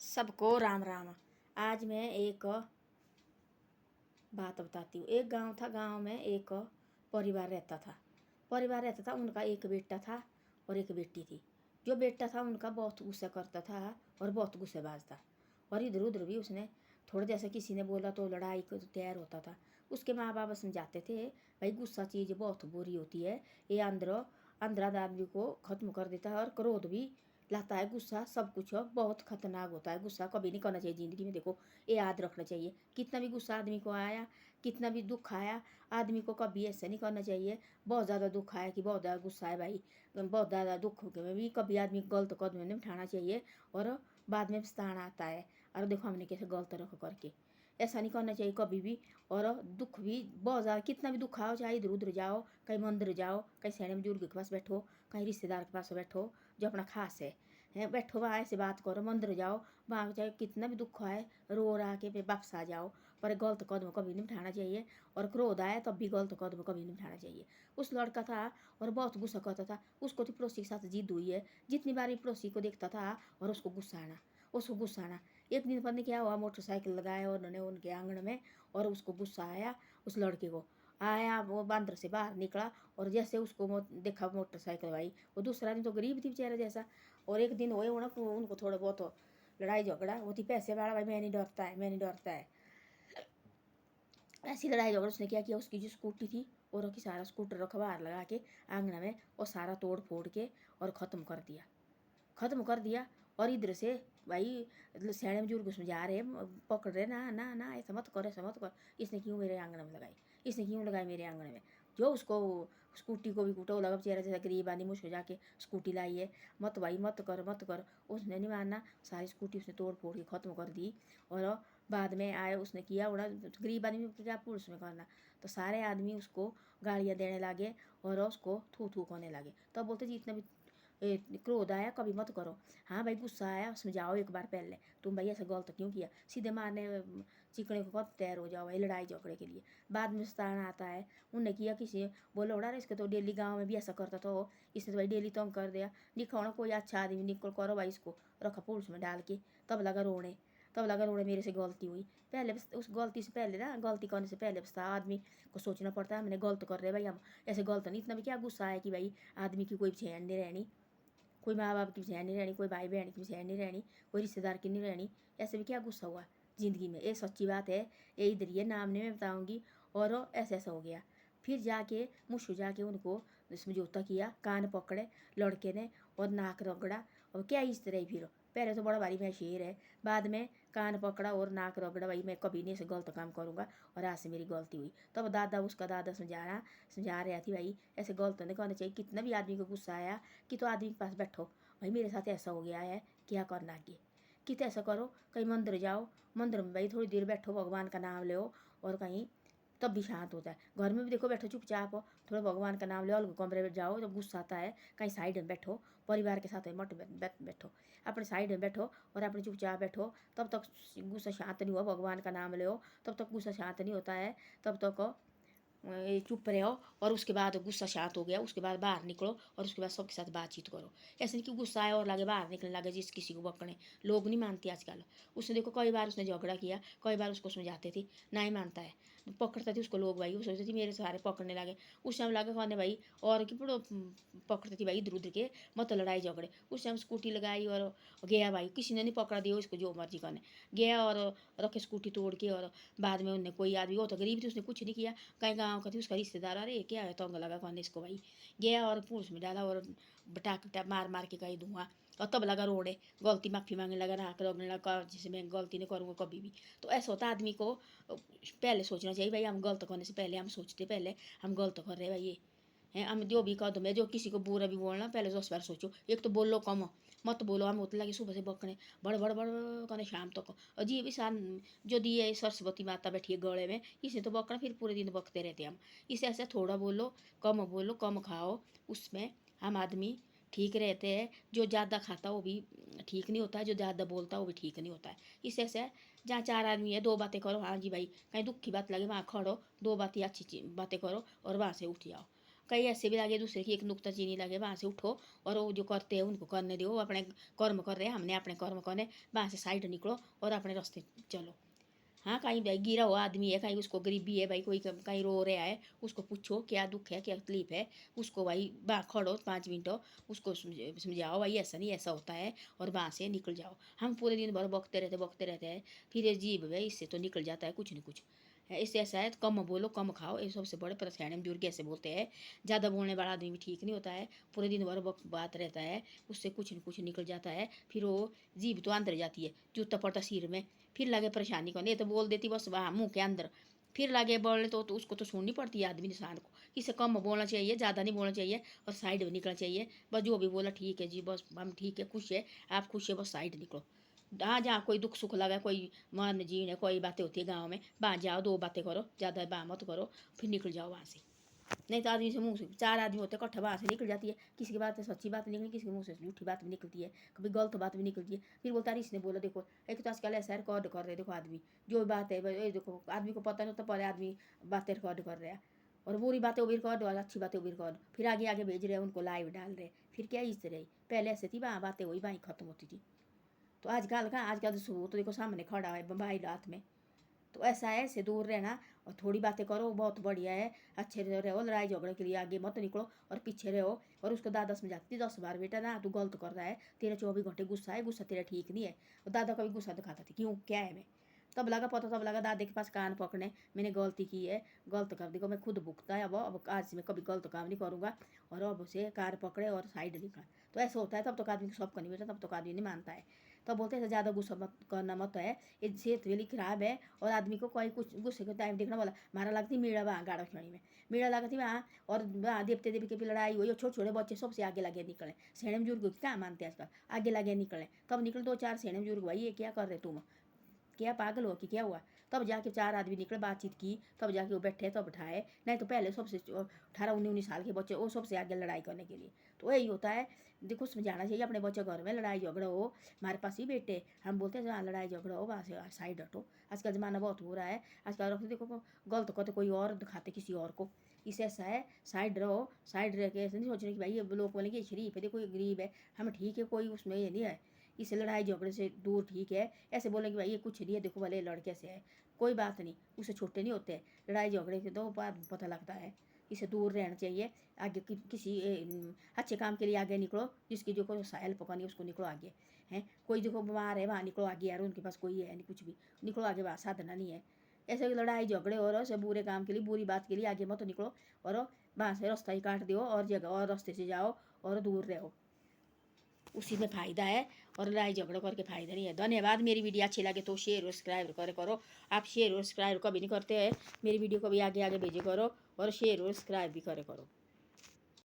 सबको राम राम। आज मैं एक बात बताती हूँ। एक गांव था, गांव में एक परिवार रहता था। उनका एक बेटा था और एक बेटी थी। जो बेटा था उनका बहुत गुस्सा करता था और बहुत गुस्सेबाज था, और इधर उधर भी उसने थोड़ा जैसे किसी ने बोला तो लड़ाई को तैयार होता था। उसके माँ बाप समझाते थे, भाई गुस्सा चीज़ बहुत बुरी होती है, ये अंदर आदमी को खत्म कर देता है और क्रोध भी लाता है। गुस्सा सब कुछ बहुत खतरनाक होता है। गुस्सा कभी नहीं करना चाहिए ज़िंदगी में। देखो, ये याद रखना चाहिए, कितना भी गुस्सा आदमी को आया, कितना भी दुख आया, आदमी को कभी ऐसे नहीं करना चाहिए। बहुत ज़्यादा दुख आया कि बहुत ज़्यादा गुस्सा है भाई, बहुत ज़्यादा दुख में भी कभी आदमी गलत कदम नहीं उठाना चाहिए, और बाद में पछताना आता है। और देखो हमने कैसे गलत रख करके, ऐसा नहीं करना चाहिए कभी भी। और दुख भी बहुत ज़्यादा, कितना भी दुख आओ, चाहे इधर उधर जाओ, कहीं मंदिर जाओ, कहीं सैने बुजुर्ग के पास बैठो, कहीं रिश्तेदार के पास बैठो जो अपना खास है, बैठो वहाँ ऐसे बात करो, मंदिर जाओ, वहाँ चाहे कितना भी दुख आए, रो रहा के वापस आ जाओ, पर गलत कदम कभी नहीं उठाना चाहिए। और क्रोध आए तब भी गलत कदम कभी नहीं उठाना चाहिए। उस लड़का था और बहुत गुस्सा करता था। उसको तो पड़ोसी के साथ जिद हुई है, जितनी बार पड़ोसी को देखता था और उसको गुस्सा आना। एक दिन पता नहीं क्या हुआ, मोटरसाइकिल लगाया उन्होंने उनके आंगन में, और उसको गुस्सा आया। उस लड़के को आया, वो बंदर से बाहर निकला, और जैसे उसको देखा मोटरसाइकिल भाई, वो दूसरा दिन तो गरीब थी बेचारा जैसा। और एक दिन हुए उनको थोड़ा बहुत लड़ाई झगड़ा, वो थी पैसे वाला, भाई मैं नहीं डरता है, मैं नहीं डरता है। ऐसी लड़ाई झगड़ा उसने क्या किया, उसकी जो स्कूटी थी और की सारा स्कूटर रखा बाहर लगा के आंगन में, और सारा तोड़ फोड़ के और ख़त्म कर दिया। और इधर से भाई सैने बुजुर्ग समझा रहे, पकड़ रहे, ना ना ना ऐसा मत कर, ऐसा मत कर। इसने क्यों मेरे आंगन में लगाई, इसने क्यों लगाई मेरे आंगन में। जो उसको स्कूटी को भी कूटा लगा चेहरा, जैसा गरीब आदमी मुझको जाके स्कूटी लाई है, मत भाई मत कर मत कर। उसने नहीं मानना, सारी स्कूटी उसने तोड़ फोड़ के ख़त्म कर दी। और बाद में आए उसने किया उड़ा, गरीब आदमी को क्या पुलिस में करना। तो सारे आदमी उसको गालियाँ देने लगे और उसको थू थू करने लगे। तब बोलते जी इतना भी क्रोध आया कभी मत करो। हाँ भाई गुस्सा आया, समझाओ एक बार पहले, तुम भाई ऐसा गलत क्यों किया, सीधे मारने चिकने को कब तैयार हो जाओ भाई लड़ाई झगड़े के लिए। बाद में सताना आता है। उनने किया किसी बोलो उड़ा, इसके तो डेली गाँव में भी ऐसा करता था वो, इसने तो भाई डेली तंग कर दिया। निकालो ना कोई अच्छा आदमी निकल करो भाई, इसको रखा पुलिस में डाल के। तब लगा रोने मेरे से गलती हुई। पहले उस गलती से पहले ना, गलती करने से पहले बस आदमी को सोचना पड़ता है, हमने गलत कर रहे भाई, हम ऐसे गलत नहीं। इतना भी क्या गुस्सा है कि भाई आदमी की कोई चैन नहीं रहनी, कोई माँ बाप की बहन नहीं रहनी, कोई भाई बहन की बहन नहीं रहनी, कोई रिश्तेदार की नहीं रहनी। ऐसे भी क्या गुस्सा हुआ ज़िंदगी में, ये सच्ची बात है। ये इधर ये नाम नहीं मैं बताऊँगी। और ऐसा ऐसा हो गया। फिर जाके मुझको जाके उनको समझौता किया, कान पकड़े लड़के ने और नाक रगड़ा। और क्या इस तरह ही फिर पहले तो बड़ा भारी मैं शेर है, बाद में कान पकड़ा और नाक रगड़ा, भाई मैं कभी नहीं ऐसे गलत काम करूँगा, और आज से मेरी गलती हुई। तब उसका दादा समझा रहा थी, भाई ऐसे गलत नहीं करना चाहिए। कितना भी आदमी को गुस्सा आया कि तो आदमी के पास बैठो, भाई मेरे साथ ऐसा हो गया है, क्या करना आगे, कि तो ऐसा करो, कहीं मंदिर जाओ, मंदिर में भाई थोड़ी देर बैठो, भगवान का नाम लो, और कहीं तब भी शांत होता है। घर में भी देखो बैठो चुपचाप हो, थोड़ा भगवान का नाम लो, अलग कमरे में जाओ, जब गुस्सा आता है कहीं साइड में बैठो, परिवार के साथ मत बैठो, अपने साइड में बैठो और अपने चुपचाप बैठो। तब तक गुस्सा शांत नहीं हुआ, भगवान का नाम लो, तब तक गुस्सा शांत नहीं होता है। तब तक चुप रहो, और उसके बाद गुस्सा शांत हो गया, उसके बाद बाहर निकलो और उसके बाद सबके साथ बातचीत करो। ऐसे नहीं कि गुस्सा आए और लगे बाहर निकलने लगे जिस किसी को बकने। लोग नहीं मानते आजकल। उसने देखो कई बार उसने झगड़ा किया, कई बार उसको समझाते थे, ना ही मानता है, पकड़ते थे उसको लोग भाई। वो सोचते थे मेरे सारे पकड़ने लगे, उस टाइम लगे कहने भाई, और कि पकड़ते थे भाई इधर उधर के, मत लड़ाई झगड़े। उस टाइम स्कूटी लगाई और गया भाई, किसी ने नहीं पकड़ा दिया उसको, जो मर्जी करने गया और रखे स्कूटी तोड़ के। और बाद में उनने कोई आदमी, वो तो गरीब थी, उसने कुछ नहीं किया, कहीं गाँव का थी, उसका रिश्तेदार, अरे क्या है तंग लगा कहने इसको भाई, गया और पुलिस में डाला और बटा मार मार के कहीं धुआं। और तब लगा रोने, गलती माफ़ी मांगने लगा, नाक रोकने लगा, जिसे मैं गलती नहीं करूँगा कभी भी। तो ऐसा होता आदमी को पहले सोचना चाहिए, भाई हम गलत करने से पहले हम सोचते, पहले हम गलत कर रहे भाई ये हैं। हम जो भी कदम है, जो किसी को बुरा भी बोलना, पहले 10 बार सोचो। एक तो बोलो कम, मत बोलो, हम होते लगे सुबह से बकने बड़ बड़ बड़ करने शाम तक। अजीब इंसान जो दिए सरस्वती माता बैठी है गले में, इसे तो बकना, फिर पूरे दिन बकते रहते हम। इसे ऐसे थोड़ा बोलो, कम खाओ, उसमें हम आदमी ठीक रहते हैं। जो ज़्यादा खाता वो भी ठीक नहीं होता है, जो ज़्यादा बोलता है वो भी ठीक नहीं होता है। इस ऐसे जहाँ 4 आदमी है, 2 बातें करो, हाँ जी भाई, कहीं दुख की बात लगे वहाँ खड़ो, 2 बातें अच्छी बातें करो और वहाँ से उठ जाओ। कई ऐसे भी लगे दूसरे की एक नुक्ताचीनी लगे, वहाँ से उठो और वो जो करते हैं उनको करने दो, अपने कर्म कर रहे हैं, हमने अपने कर्म करने, वहाँ से साइड निकलो और अपने रास्ते चलो। हाँ, कहीं भाई गिरा हुआ आदमी है, कहीं उसको गरीबी है भाई, कोई कहीं रो रहा है, उसको पूछो क्या दुख है क्या तकलीफ है, उसको भाई वहाँ खड़ो 5 मिनट, उसको समझाओ भाई ऐसा नहीं ऐसा होता है, और वहाँ से निकल जाओ। हम पूरे दिन भर बकते रहते हैं, फिर ये जीभ है इससे तो निकल जाता है कुछ न कुछ। इससे ऐसा है कम बोलो कम खाओ, ये सबसे बड़े परेशानी बुजुर्ग ऐसे बोलते हैं। ज़्यादा बोलने वाला आदमी भी ठीक नहीं होता है, पूरे दिन भर बात रहता है, उससे कुछ न कुछ निकल जाता है, फिर वो जीभ तो अंदर जाती है, जूता पड़ता सिर में, फिर लगे परेशानी को, नहीं तो बोल देती बस वहाँ मुँह के अंदर, फिर लगे बोलने तो उसको तो सुननी पड़ती है आदमी इंसान को। इसे कम बोलना चाहिए, ज़्यादा नहीं बोलना चाहिए, और साइड में निकलना चाहिए। बस जो भी बोला ठीक है जी, बस हम ठीक है, खुश है, आप खुश है, बस साइड निकलो। हाँ, जहाँ कोई दुख सुख लगा, कोई मान जीण है, कोई बातें होती है गाँव में, वहाँ जाओ 2 बातें करो, ज़्यादा बात मत करो, फिर निकल जाओ वहाँ से। नहीं तो आदमी से मुँह से 4 आदमी होते इकट्ठे, वहाँ से निकल जाती है, किसी की बात से सच्ची बात निकली, किसी के मुँह से झूठी बात भी निकलती है, कभी गलत बात भी निकलती है, फिर बोलता है इसने बोला देखो। एक तो आजकल ऐसा रिकॉर्ड कर रहे देखो आदमी, जो बात है ये देखो, आदमी को पता नहीं होता, पहले आदमी बातें रिकॉर्ड कर रहा है, और बुरी बातें वो भी रिकॉर्ड और अच्छी बातें वो भी रिकॉर्ड, फिर आगे आगे भेज रहे हैं, उनको लाइव डाल रहे, फिर क्या इस तरह पहले ऐसे थी वहाँ बातें वही वहीं खत्म होती थी। तो आजकल का आजकल तो सबूत तो देखो सामने खड़ा है मोबाइल हाथ में। तो ऐसा है, ऐसे दूर रहना और थोड़ी बातें करो, बहुत बढ़िया है। अच्छे से रहो, लड़ाई झगड़े के लिए आगे मत निकलो और पीछे रहो। और उसको दादा समझाती 10 बार, बेटा ना तू गलत कर रहा है, तेरा 24 घंटे गुस्सा है, गुस्सा तेरा ठीक नहीं है। और दादा का भी गुस्सा दिखाता था, क्यों क्या है मैं, तब लगा पता, तब लगा दादे के पास कान पकड़ने, मैंने गलती की है, गलत कर देखो मैं खुद भुगता है, अब आज से मैं कभी गलत काम नहीं करूँगा। और अब से कार पकड़े और साइड निकला। तो ऐसा होता है, तब तो आदमी को सब करनी बेटा, तब तो आदमी नहीं मानता है। तब बोलते हैं ज़्यादा गुस्सा मत करना मत है, ये सेहत वेली खराब है। और आदमी को कोई कुछ गुस्से के टाइम देखना बोला, मारा लगती मीड़ा वहाँ गाड़ा खड़ी में, मीड़ा लगती वहाँ, और वहाँ देवते देवी की भी लड़ाई हुई, और छोटे छोटे बच्चे सबसे आगे लगे निकले, सेणे बुजुर्ग क्या मानते हैं आजकल, आगे लगे निकले, तब निकले 2-4 सेणे बुजुर्ग, भाई ये क्या कर रहे तुम, क्या पागल हो कि क्या हुआ। तब जाके 4 आदमी निकले, बातचीत की, तब जाके वो बैठे तब बैठाए, नहीं तो पहले सबसे 18-19 साल के बच्चे वो सबसे आगे लड़ाई करने के लिए। तो यही होता है, देखो समझाना चाहिए अपने बच्चे, घर में लड़ाई झगड़ा हो, हमारे पास ही बेटे हम बोलते हैं जहाँ लड़ाई झगड़ा हो वहाँ से साइड हटो। आजकल ज़माना बहुत हो रहा है, आजकल देखो गलत करते कोई और दिखाते किसी और को, इससे ऐसा है साइड रहो। साइड रह के ऐसे नहीं सोचने कि भाई ये लोग बोलेंगे शरीफ है, देखो ये गरीब है, हम ठीक है, कोई उसमें ये नहीं है, इस लड़ाई झगड़े से दूर ठीक है। ऐसे बोले कि भाई ये कुछ नहीं है, देखो भले लड़के से है, कोई बात नहीं, उससे छोटे नहीं होते, लड़ाई झगड़े के तो बाद पता लगता है, इससे दूर रहना चाहिए। आगे किसी अच्छे काम के लिए आगे निकलो, जिसकी जो कोई हेल्प करनी है उसको निकलो आगे। हैं कोई देखो बीमार है वहाँ निकलो आगे, यार उनके पास कोई है नहीं कुछ भी, निकलो आगे, वहाँ साधना नहीं है। ऐसे लड़ाई झगड़े और ऐसे बुरे काम के लिए, बुरी बात के लिए आगे मत निकलो, और वहाँ से रास्ता ही काट दो और जगह और रास्ते से जाओ और दूर रहो, उसी में फ़ायदा है। और लड़ाई झगड़ों करके फ़ायदा नहीं है। धन्यवाद। मेरी वीडियो अच्छी लगे तो शेयर और सब्सक्राइब करो। आप शेयर और सब्सक्राइब कभी नहीं करते हैं, मेरी वीडियो को भी आगे आगे भेजे करो, और शेयर और सब्सक्राइब भी करो।